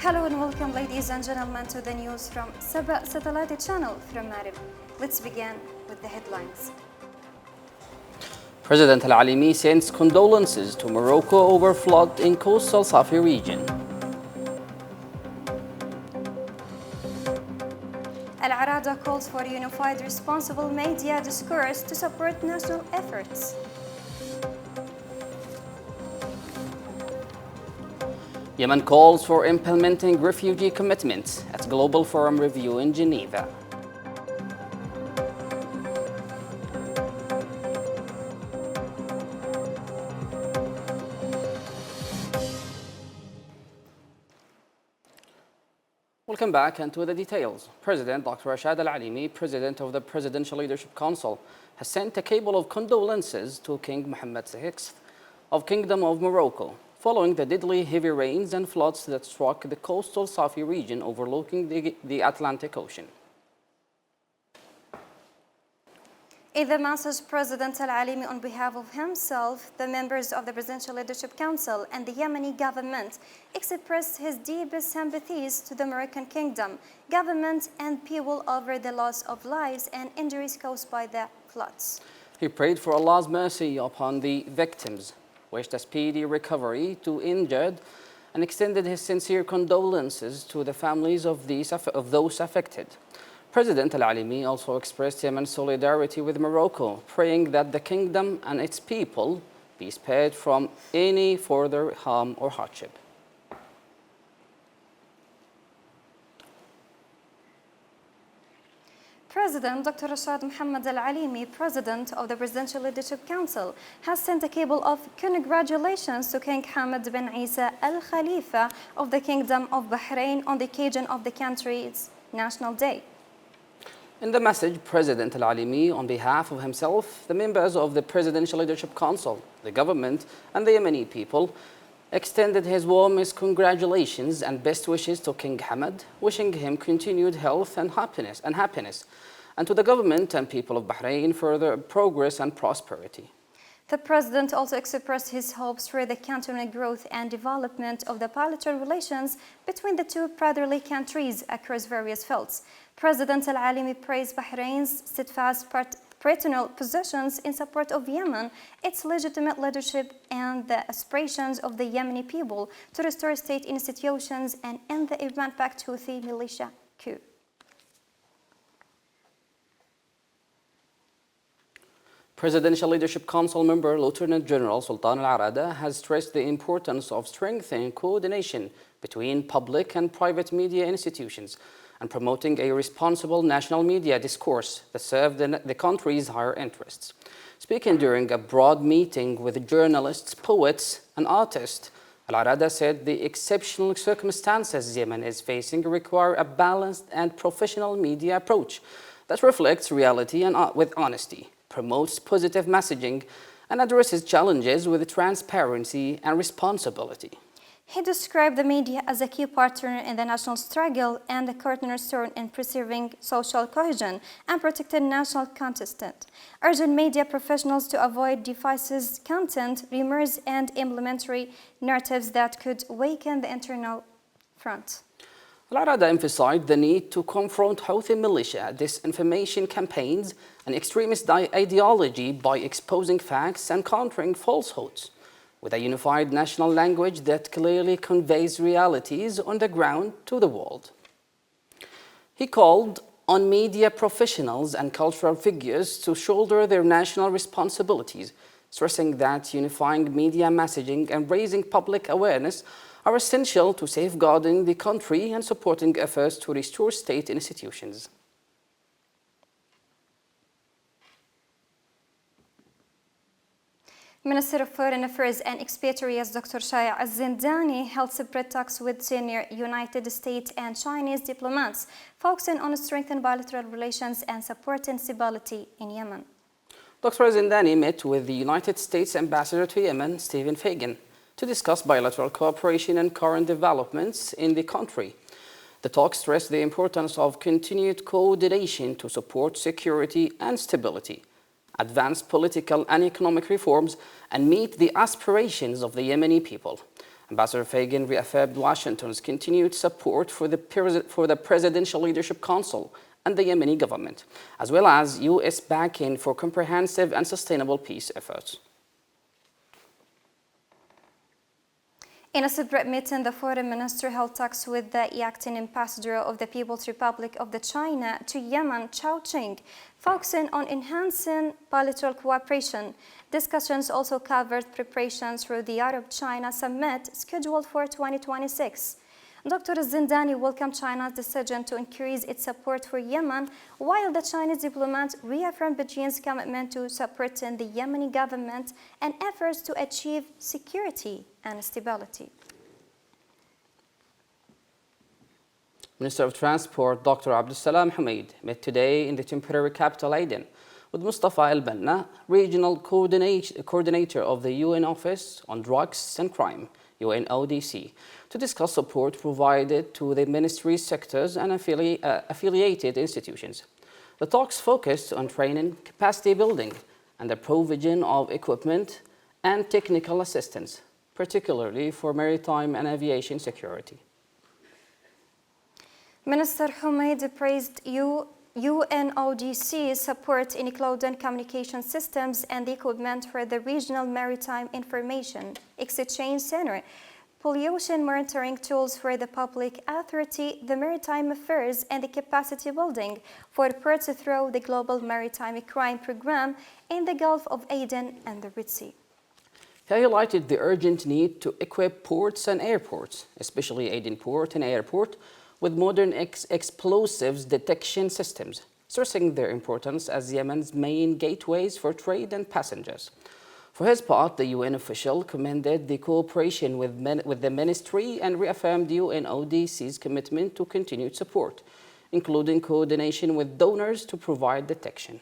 Hello and welcome, ladies and gentlemen, to the news from Saba Satellite Channel from Marib. Let's begin with the headlines. President Al-Alimi sends condolences to Morocco over flood in coastal Safi region. Al-Arada calls for a unified responsible media discourse to support national efforts. Yemen calls for implementing refugee commitments at Global Forum Review in Geneva. Welcome back and to the details. President Dr. Rashad Al-Alimi, President of the Presidential Leadership Council, has sent a cable of condolences to King Mohammed VI of Kingdom of Morocco, following the deadly heavy rains and floods that struck the coastal Safi region overlooking the Atlantic Ocean. In the message, President Al-Alimi, on behalf of himself, the members of the Presidential Leadership Council and the Yemeni government, expressed his deepest sympathies to the Moroccan Kingdom, government and people over the loss of lives and injuries caused by the floods. He prayed for Allah's mercy upon the victims, wished a speedy recovery to injured, and extended his sincere condolences to the families of those affected. President Al-Alimi also expressed Yemen's solidarity with Morocco, praying that the kingdom and its people be spared from any further harm or hardship. President Dr. Rashad Mohammed Al-Alimi, President of the Presidential Leadership Council, has sent a cable of congratulations to King Hamad bin Isa Al Khalifa of the Kingdom of Bahrain on the occasion of the country's National Day. In the message, President Al-Alimi, on behalf of himself, the members of the Presidential Leadership Council, the government, and the Yemeni people, extended his warmest congratulations and best wishes to King Hamad, wishing him continued health and happiness, and to the government and people of Bahrain further progress and prosperity. The President also expressed his hopes for the continuing growth and development of the bilateral relations between the two brotherly countries across various fields. President Al-Alimi praised Bahrain's steadfast paternal positions in support of Yemen, its legitimate leadership, and the aspirations of the Yemeni people to restore state institutions and end the Iran-backed Houthi militia coup. Presidential Leadership Council member Lieutenant General Sultan Al-Arada has stressed the importance of strengthening coordination between public and private media institutions and promoting a responsible national media discourse that serve the country's higher interests. Speaking during a broad meeting with journalists, poets, and artists, Al-Arada said the exceptional circumstances Yemen is facing require a balanced and professional media approach that reflects reality and with honesty, promotes positive messaging, and addresses challenges with transparency and responsibility. He described the media as a key partner in the national struggle and a cornerstone in preserving social cohesion and protecting national content, urging media professionals to avoid divisive content, rumors, and implementary narratives that could weaken the internal front. Al-Arada emphasized the need to confront Houthi militia, disinformation campaigns, and extremist ideology by exposing facts and countering falsehoods with a unified national language that clearly conveys realities on the ground to the world. He called on media professionals and cultural figures to shoulder their national responsibilities, stressing that unifying media messaging and raising public awareness are essential to safeguarding the country and supporting efforts to restore state institutions. Minister of Foreign Affairs and Expatriates Dr. Shaya Az-Zindani held separate talks with senior United States and Chinese diplomats, focusing on strengthening bilateral relations and supporting stability in Yemen. Dr. Az-Zindani met with the United States Ambassador to Yemen, Stephen Fagan, to discuss bilateral cooperation and current developments in the country. The talk stressed the importance of continued coordination to support security and stability, advance political and economic reforms, and meet the aspirations of the Yemeni people. Ambassador Fagan reaffirmed Washington's continued support for the Presidential Leadership Council and the Yemeni government, as well as U.S. backing for comprehensive and sustainable peace efforts. In a separate meeting, the foreign minister held talks with the acting ambassador of the People's Republic of China to Yemen, Chao Ching, focusing on enhancing bilateral cooperation. Discussions also covered preparations for the Arab-China summit scheduled for 2026. Dr. Zindani welcomed China's decision to increase its support for Yemen, while the Chinese diplomat reaffirmed Beijing's commitment to supporting the Yemeni government and efforts to achieve security and stability. Minister of Transport Dr. Abdulsalam Hamid met today in the temporary capital Aden with Mustafa Al-Banna, regional coordinator of the UN Office on Drugs and Crime, UNODC, to discuss support provided to the ministry's sectors and affiliated institutions. The talks focused on training, capacity building, and the provision of equipment and technical assistance, particularly for maritime and aviation security. Minister Hamid praised UNODC's support in cloud and communication systems and the equipment for the Regional Maritime Information Exchange Center, pollution monitoring tools for the public authority, the maritime affairs, and the capacity building for ports through the Global Maritime Crime Program in the Gulf of Aden and the Red Sea. He highlighted the urgent need to equip ports and airports, especially Aden Port and Airport, with modern explosives detection systems, stressing their importance as Yemen's main gateways for trade and passengers. For his part, the UN official commended the cooperation with the ministry and reaffirmed UNODC's commitment to continued support, including coordination with donors to provide detection.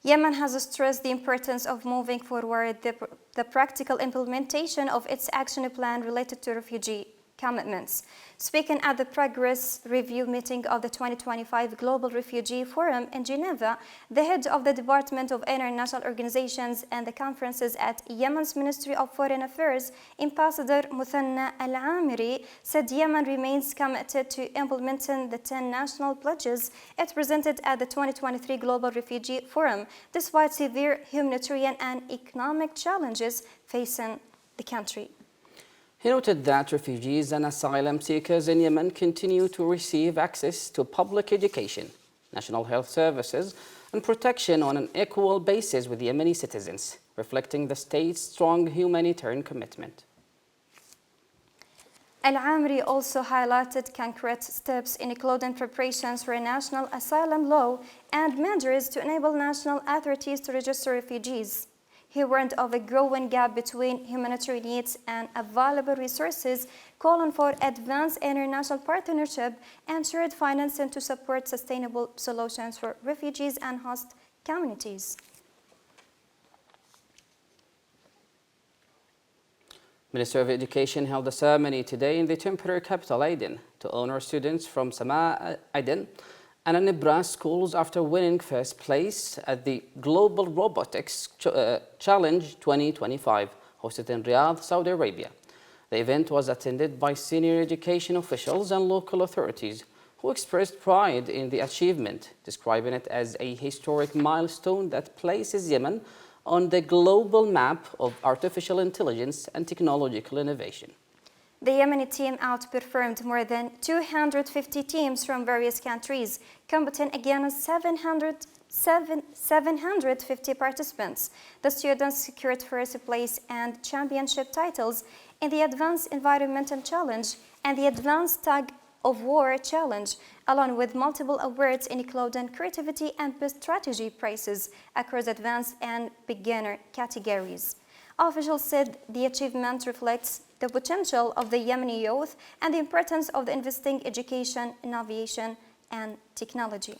Yemen has stressed the importance of moving forward the practical implementation of its action plan related to refugee commitments. Speaking at the progress review meeting of the 2025 Global Refugee Forum in Geneva, the head of the Department of International Organizations and the Conferences at Yemen's Ministry of Foreign Affairs, Ambassador Muthanna Al-Amiri, said Yemen remains committed to implementing the 10 national pledges it presented at the 2023 Global Refugee Forum, despite severe humanitarian and economic challenges facing the country. He noted that refugees and asylum seekers in Yemen continue to receive access to public education, national health services, and protection on an equal basis with Yemeni citizens, reflecting the state's strong humanitarian commitment. Al-Amri also highlighted concrete steps including preparations for a national asylum law and measures to enable national authorities to register refugees. He warned of a growing gap between humanitarian needs and available resources, calling for advanced international partnership and shared financing to support sustainable solutions for refugees and host communities. Minister of Education held a ceremony today in the temporary capital Aden to honor students from Saba Aden and Anibra schools after winning first place at the Global Robotics Challenge 2025, hosted in Riyadh, Saudi Arabia. The event was attended by senior education officials and local authorities who expressed pride in the achievement, describing it as a historic milestone that places Yemen on the global map of artificial intelligence and technological innovation. The Yemeni team outperformed more than 250 teams from various countries, competing against 750 participants. The students secured first place and championship titles in the Advanced Environmental Challenge and the Advanced Tug of War Challenge, along with multiple awards including creativity and best strategy prizes across advanced and beginner categories. Officials said the achievement reflects the potential of the Yemeni youth and the importance of investing in education, innovation, and technology.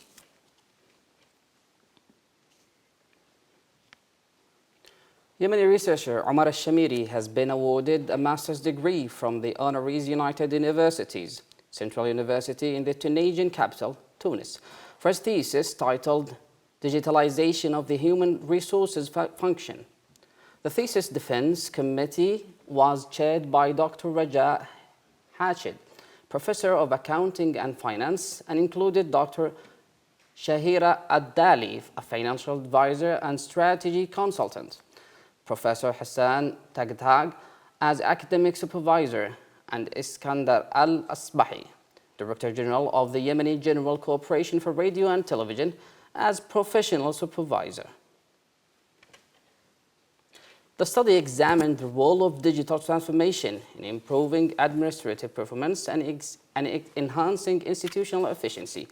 Yemeni researcher Omar al-Shamiri has been awarded a master's degree from the Honorees United Universities, Central University in the Tunisian capital, Tunis, for his thesis titled digitalization of the human resources function. The thesis defense committee was chaired by Dr. Raja Hashid, Professor of Accounting and Finance, and included Dr. Shahira Ad-Dali, a financial advisor and strategy consultant, Professor Hassan Tagtag as academic supervisor, and Iskandar Al-Asbahi, Director General of the Yemeni General Corporation for Radio and Television, as professional supervisor. The study examined the role of digital transformation in improving administrative performance and enhancing institutional efficiency,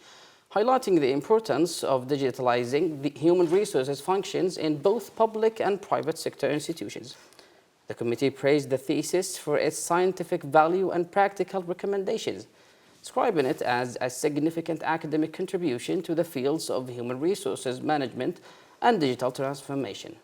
highlighting the importance of digitalizing the human resources functions in both public and private sector institutions. The committee praised the thesis for its scientific value and practical recommendations, describing it as a significant academic contribution to the fields of human resources management and digital transformation.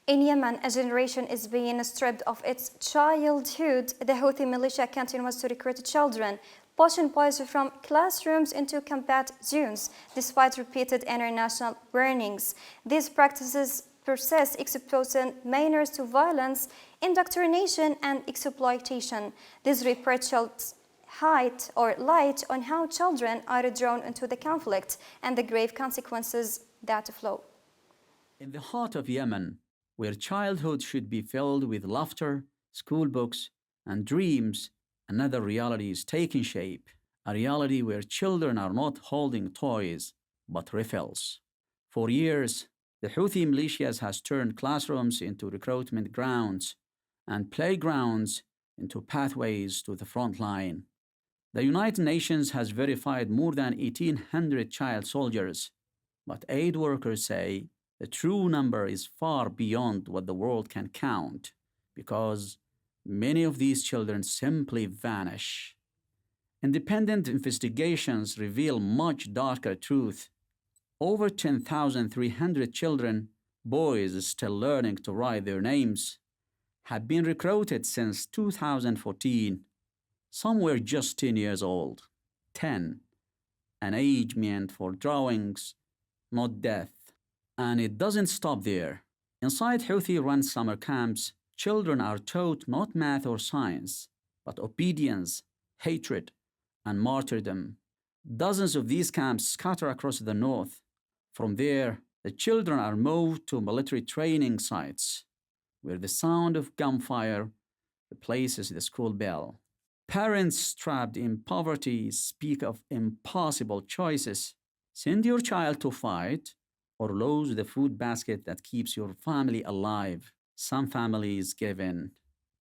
In Yemen, a generation is being stripped of its childhood. The Houthi militia continues to recruit children, pushing boys from classrooms into combat zones, despite repeated international warnings. These practices persist, exposing minors to violence, indoctrination, and exploitation. This report sheds light on how children are drawn into the conflict and the grave consequences that flow. In the heart of Yemen, where childhood should be filled with laughter, school books, and dreams, another reality is taking shape, a reality where children are not holding toys, but rifles. For years, the Houthi militias has turned classrooms into recruitment grounds and playgrounds into pathways to the front line. The United Nations has verified more than 1,800 child soldiers, but aid workers say the true number is far beyond what the world can count, because many of these children simply vanish. Independent investigations reveal much darker truth. Over 10,300 children, boys still learning to write their names, have been recruited since 2014. Some were just 10 years old. 10, an age meant for drawings, not death. And it doesn't stop there. Inside Houthi-run summer camps, children are taught not math or science, but obedience, hatred, and martyrdom. Dozens of these camps scatter across the north. From there, the children are moved to military training sites, where the sound of gunfire replaces the school bell. Parents trapped in poverty speak of impossible choices. Send your child to fight, or lose the food basket that keeps your family alive. Some families give in,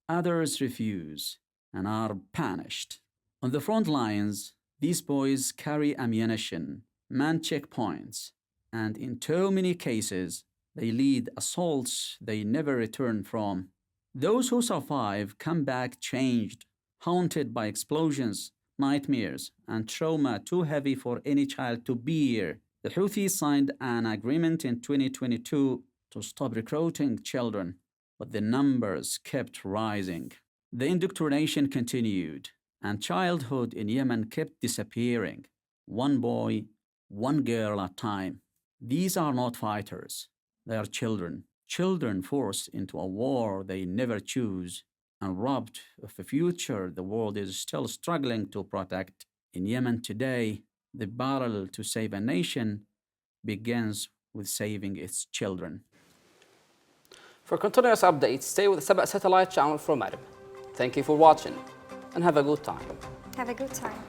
others refuse and are punished. On the front lines, these boys carry ammunition, man checkpoints, and in too many cases, they lead assaults they never return from. Those who survive come back changed, haunted by explosions, nightmares, and trauma too heavy for any child to bear. The Houthis signed an agreement in 2022 to stop recruiting children, but the numbers kept rising. The indoctrination continued, and childhood in Yemen kept disappearing, one boy, one girl at a time. These are not fighters, they are children. Children forced into a war they never choose and robbed of a future the world is still struggling to protect. In Yemen today, the battle to save a nation begins with saving its children. For continuous updates, stay with Saba Satellite Channel from Arab. Thank you for watching and have a good time. Have a good time.